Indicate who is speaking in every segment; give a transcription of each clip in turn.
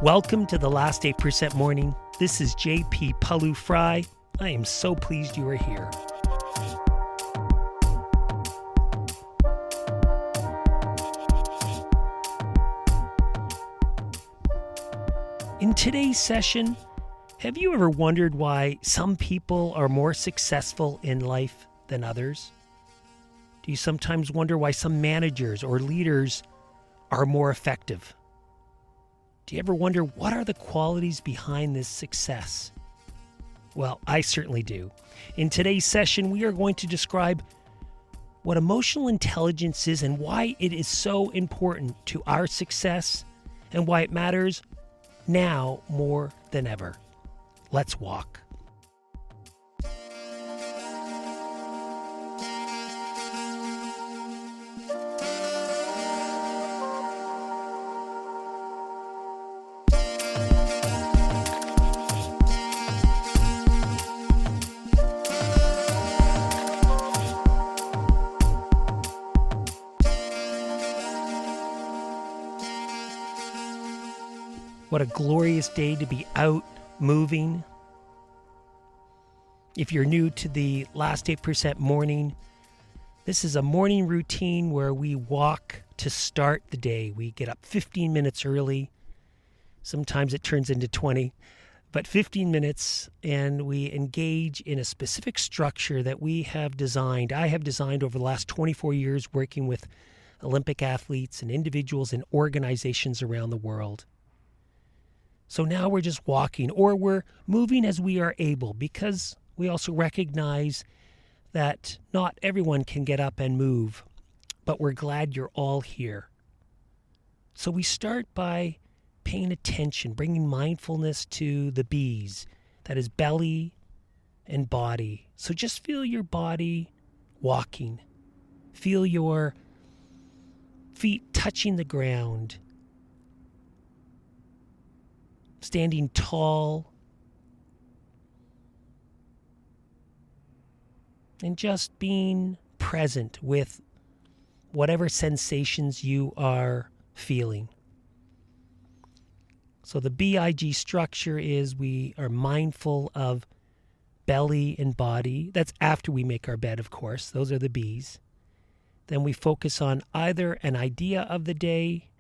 Speaker 1: Welcome to the Last 8% Morning. This is JP Pawliw-Fry. I am so pleased you are here. In today's session, have you ever wondered why some people are more successful in life than others? Do you sometimes wonder why some managers or leaders are more effective? Do you ever wonder what are the qualities behind this success? Well, I certainly do. In today's session, we are going to describe what emotional intelligence is and why it is so important to our success and why it matters now more than ever. Let's walk. What a glorious day to be out moving. If you're new to the Last 8% Morning, this is a morning routine where we walk to start the day. We get up 15 minutes early. Sometimes it turns into 20, but 15 minutes, and we engage in a specific structure that we have designed. I have designed over the last 24 years working with Olympic athletes and individuals and organizations around the world. So now we're just walking, or we're moving as we are able, because we also recognize that not everyone can get up and move, but we're glad you're all here. So we start by paying attention, bringing mindfulness to the B's, that is belly and body. So just feel your body walking. Feel your feet touching the ground. Standing tall, and just being present with whatever sensations you are feeling. So the B.I.G structure is we are mindful of belly and body. That's after we make our bed, of course. Those are the B's. Then we focus on either an idea of the day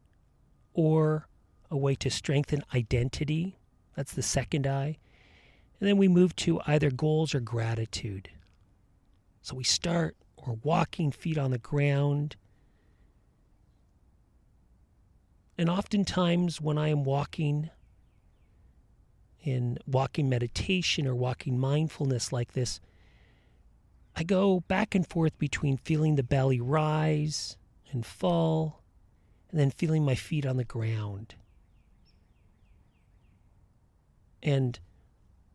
Speaker 1: or a way to strengthen identity. That's the second I. And then we move to either goals or gratitude. So we start, we're walking, feet on the ground. And oftentimes when I am walking in walking meditation or walking mindfulness like this, I go back and forth between feeling the belly rise and fall and then feeling my feet on the ground. And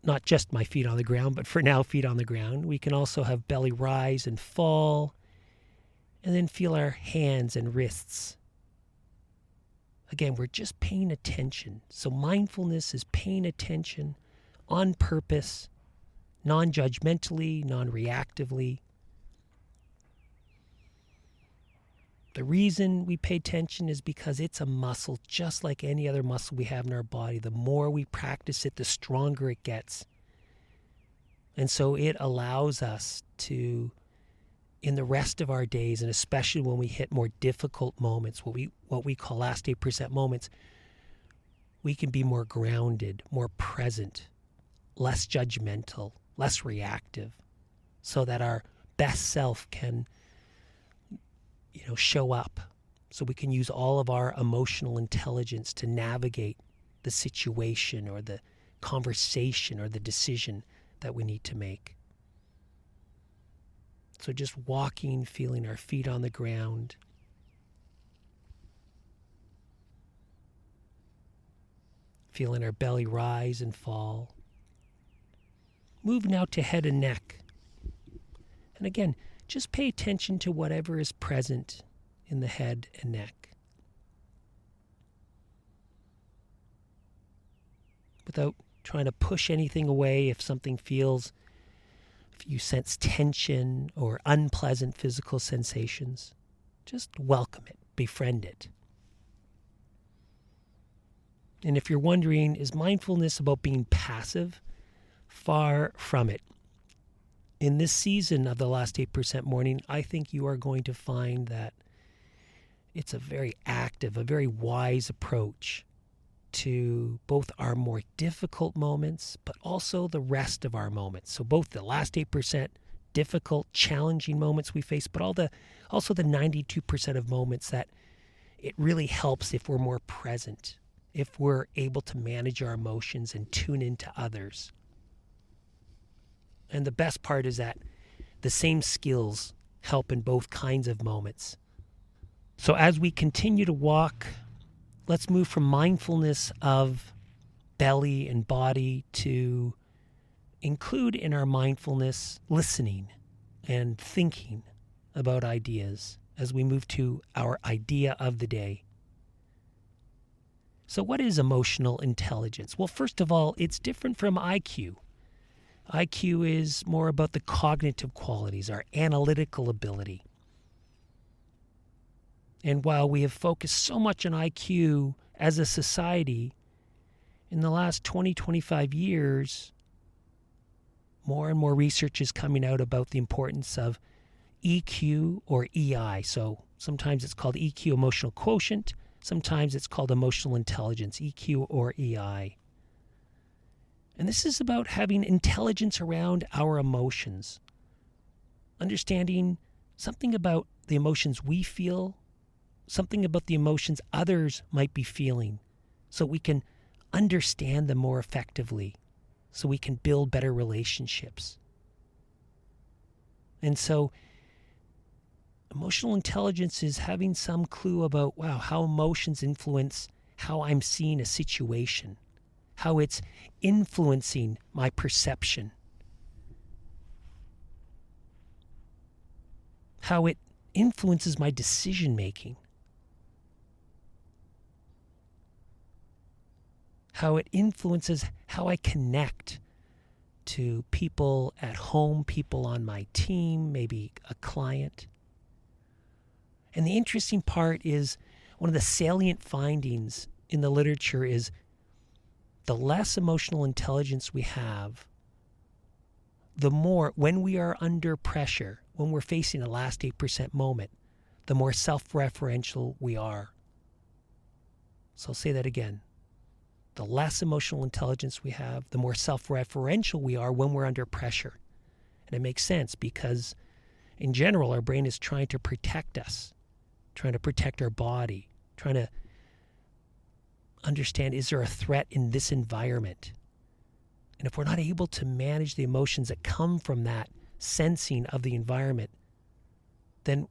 Speaker 1: not just my feet on the ground, but for now, feet on the ground. We can also have belly rise and fall, and then feel our hands and wrists. Again, we're just paying attention. So mindfulness is paying attention on purpose, non-judgmentally, non-reactively. The reason we pay attention is because it's a muscle just like any other muscle we have in our body. The more we practice it, the stronger it gets. And so it allows us to, in the rest of our days, and especially when we hit more difficult moments, what we call last 8% moments, we can be more grounded, more present, less judgmental, less reactive, so that our best self can show up, so we can use all of our emotional intelligence to navigate the situation or the conversation or the decision that we need to make. So just walking, feeling our feet on the ground. Feeling our belly rise and fall. Move now to head and neck. And again, just pay attention to whatever is present in the head and neck. Without trying to push anything away. If you sense tension or unpleasant physical sensations, just welcome it, befriend it. And if you're wondering, is mindfulness about being passive? Far from it. In this season of the last 8% morning, I think you are going to find that it's a very active, a very wise approach to both our more difficult moments, but also the rest of our moments. So both the last 8% difficult, challenging moments we face, but also the 92% of moments that it really helps if we're more present, if we're able to manage our emotions and tune into others. And the best part is that the same skills help in both kinds of moments. So as we continue to walk, let's move from mindfulness of belly and body to include in our mindfulness listening and thinking about ideas as we move to our idea of the day. So what is emotional intelligence? Well, first of all, it's different from IQ. IQ is more about the cognitive qualities, our analytical ability. And while we have focused so much on IQ as a society, in the last 20, 25 years, more and more research is coming out about the importance of EQ or EI. So sometimes it's called EQ, emotional quotient. Sometimes it's called emotional intelligence, EQ or EI. And this is about having intelligence around our emotions, understanding something about the emotions we feel, something about the emotions others might be feeling, so we can understand them more effectively, so we can build better relationships. And so emotional intelligence is having some clue about, how emotions influence how I'm seeing a situation, how it's influencing my perception, how it influences my decision making, how it influences how I connect to people at home, people on my team, maybe a client. And the interesting part is one of the salient findings in the literature is the less emotional intelligence we have, the more, when we are under pressure, when we're facing a last 8% moment, the more self-referential we are. So I'll say that again. The less emotional intelligence we have, the more self-referential we are when we're under pressure. And it makes sense because, in general, our brain is trying to protect us, trying to protect our body, trying to understand, is there a threat in this environment? And if we're not able to manage the emotions that come from that sensing of the environment, then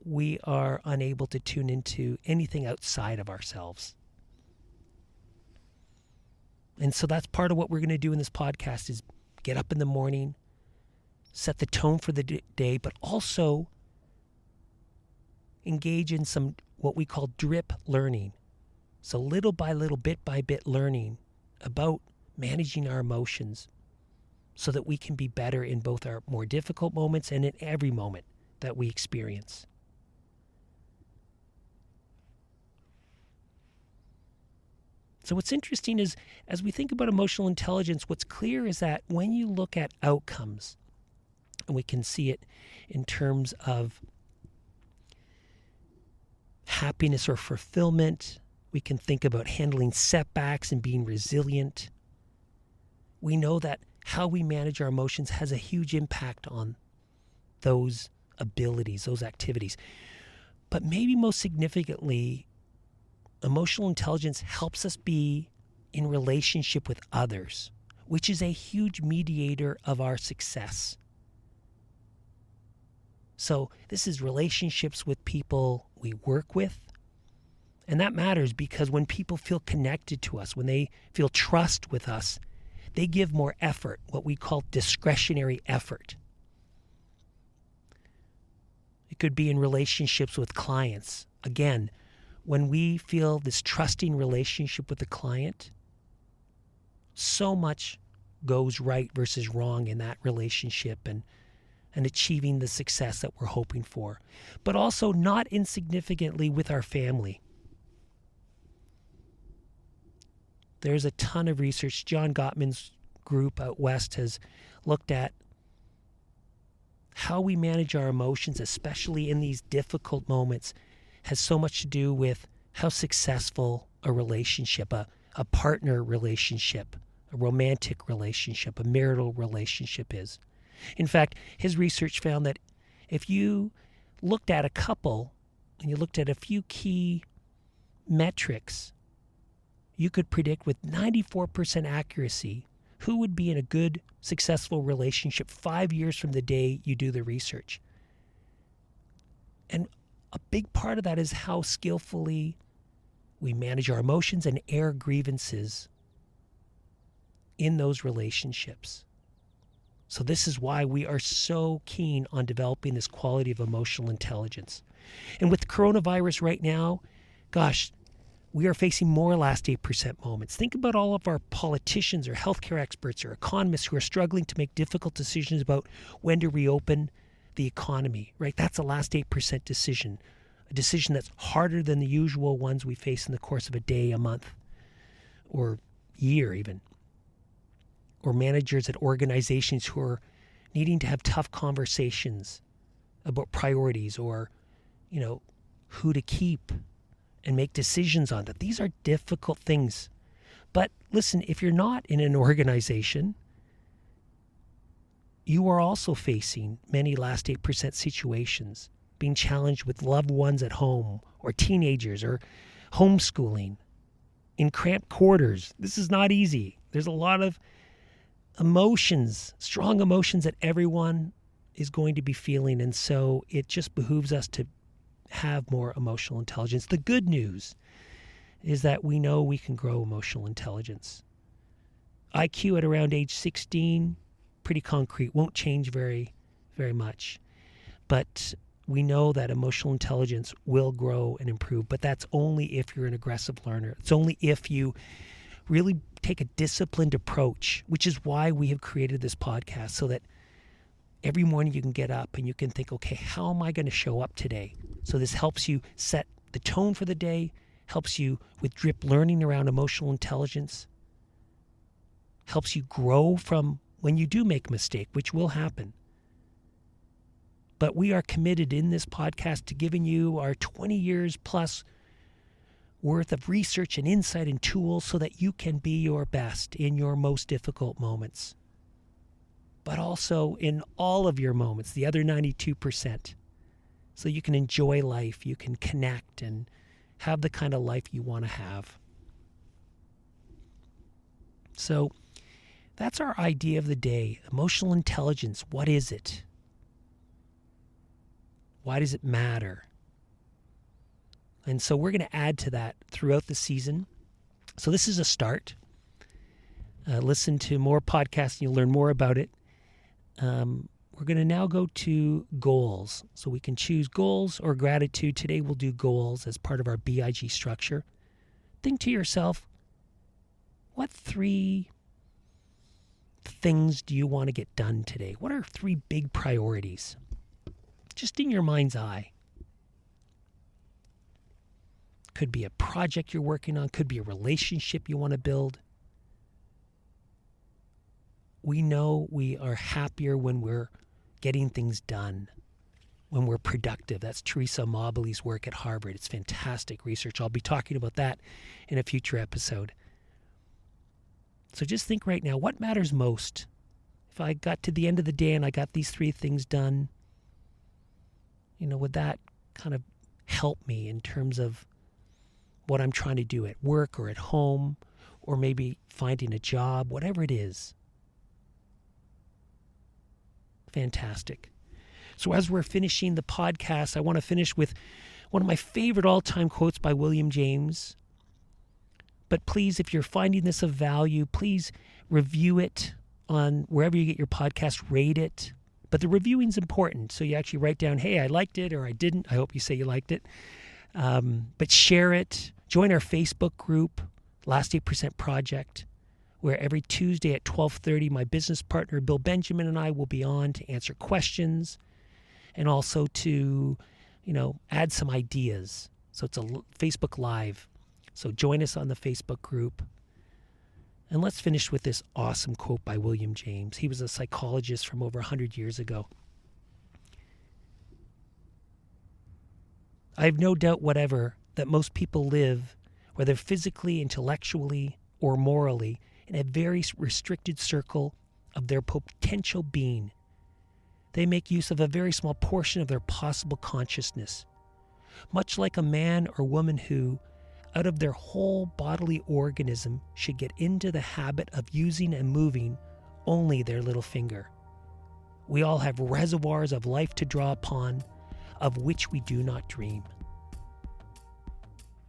Speaker 1: we are unable to tune into anything outside of ourselves. And so that's part of what we're going to do in this podcast is get up in the morning, set the tone for the day, but also engage in some what we call drip learning. So little by little, bit by bit learning about managing our emotions so that we can be better in both our more difficult moments and in every moment that we experience. So what's interesting is, as we think about emotional intelligence, what's clear is that when you look at outcomes, and we can see it in terms of happiness or fulfillment, we can think about handling setbacks and being resilient. We know that how we manage our emotions has a huge impact on those abilities, those activities. But maybe most significantly, emotional intelligence helps us be in relationship with others, which is a huge mediator of our success. So this is relationships with people we work with. And that matters because when people feel connected to us, when they feel trust with us, they give more effort, what we call discretionary effort. It could be in relationships with clients. Again, when we feel this trusting relationship with the client, so much goes right versus wrong in that relationship and achieving the success that we're hoping for. But also not insignificantly with our family. There's a ton of research. John Gottman's group out west has looked at how we manage our emotions, especially in these difficult moments, has so much to do with how successful a relationship, a partner relationship, a romantic relationship, a marital relationship is. In fact, his research found that if you looked at a couple and you looked at a few key metrics, you could predict with 94% accuracy who would be in a good, successful relationship 5 years from the day you do the research. And a big part of that is how skillfully we manage our emotions and air grievances in those relationships. So this is why we are so keen on developing this quality of emotional intelligence. And with coronavirus right now, gosh, we are facing more last 8% moments. Think about all of our politicians or healthcare experts or economists who are struggling to make difficult decisions about when to reopen the economy, right? That's a last 8% decision, a decision that's harder than the usual ones we face in the course of a day, a month, or year even. Or managers at organizations who are needing to have tough conversations about priorities or, who to keep and make decisions on that. These are difficult things. But listen, if you're not in an organization, you are also facing many last 8% situations, being challenged with loved ones at home or teenagers or homeschooling in cramped quarters. This is not easy. There's a lot of emotions, strong emotions that everyone is going to be feeling. And so it just behooves us to have more emotional intelligence. The good news is that we know we can grow emotional intelligence. IQ at around age 16, pretty concrete, won't change very, very much. But we know that emotional intelligence will grow and improve, but that's only if you're an aggressive learner. It's only if you really take a disciplined approach, which is why we have created this podcast, so that every morning you can get up and you can think, okay, how am I going to show up today? So this helps you set the tone for the day, helps you with drip learning around emotional intelligence, helps you grow from when you do make a mistake, which will happen. But we are committed in this podcast to giving you our 20 years plus worth of research and insight and tools so that you can be your best in your most difficult moments, but also in all of your moments, the other 92%, so you can enjoy life, you can connect and have the kind of life you want to have. So that's our idea of the day. Emotional intelligence, what is it? Why does it matter? And so we're going to add to that throughout the season. So this is a start. Listen to more podcasts and you'll learn more about it. We're going to now go to goals. So we can choose goals or gratitude. Today we'll do goals as part of our B.I.G structure. Think to yourself, what 3 things do you want to get done today? What are 3 big priorities? Just in your mind's eye. Could be a project you're working on, could be a relationship you want to build. We know we are happier when we're getting things done, when we're productive. That's Teresa Mobley's work at Harvard. It's fantastic research. I'll be talking about that in a future episode. So just think right now, what matters most? If I got to the end of the day and I got these 3 things done, would that kind of help me in terms of what I'm trying to do at work or at home, or maybe finding a job, whatever it is? Fantastic. So as we're finishing the podcast, I want to finish with one of my favorite all-time quotes by William James. But please, if you're finding this of value, please review it on wherever you get your podcast, rate it. But the reviewing's important. So you actually write down, hey, I liked it or I didn't. I hope you say you liked it. But share it. Join our Facebook group, Last 8% Project, where every Tuesday at 12:30, my business partner, Bill Benjamin, and I will be on to answer questions and also to, add some ideas. So it's a Facebook Live. So join us on the Facebook group. And let's finish with this awesome quote by William James. He was a psychologist from over 100 years ago. I have no doubt whatever that most people live, whether physically, intellectually, or morally, in a very restricted circle of their potential being. They make use of a very small portion of their possible consciousness, much like a man or woman who, out of their whole bodily organism, should get into the habit of using and moving only their little finger. We all have reservoirs of life to draw upon, of which we do not dream.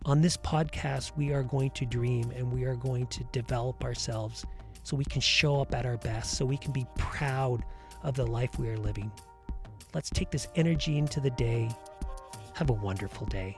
Speaker 1: On this podcast, we are going to dream and we are going to develop ourselves so we can show up at our best, so we can be proud of the life we are living. Let's take this energy into the day. Have a wonderful day.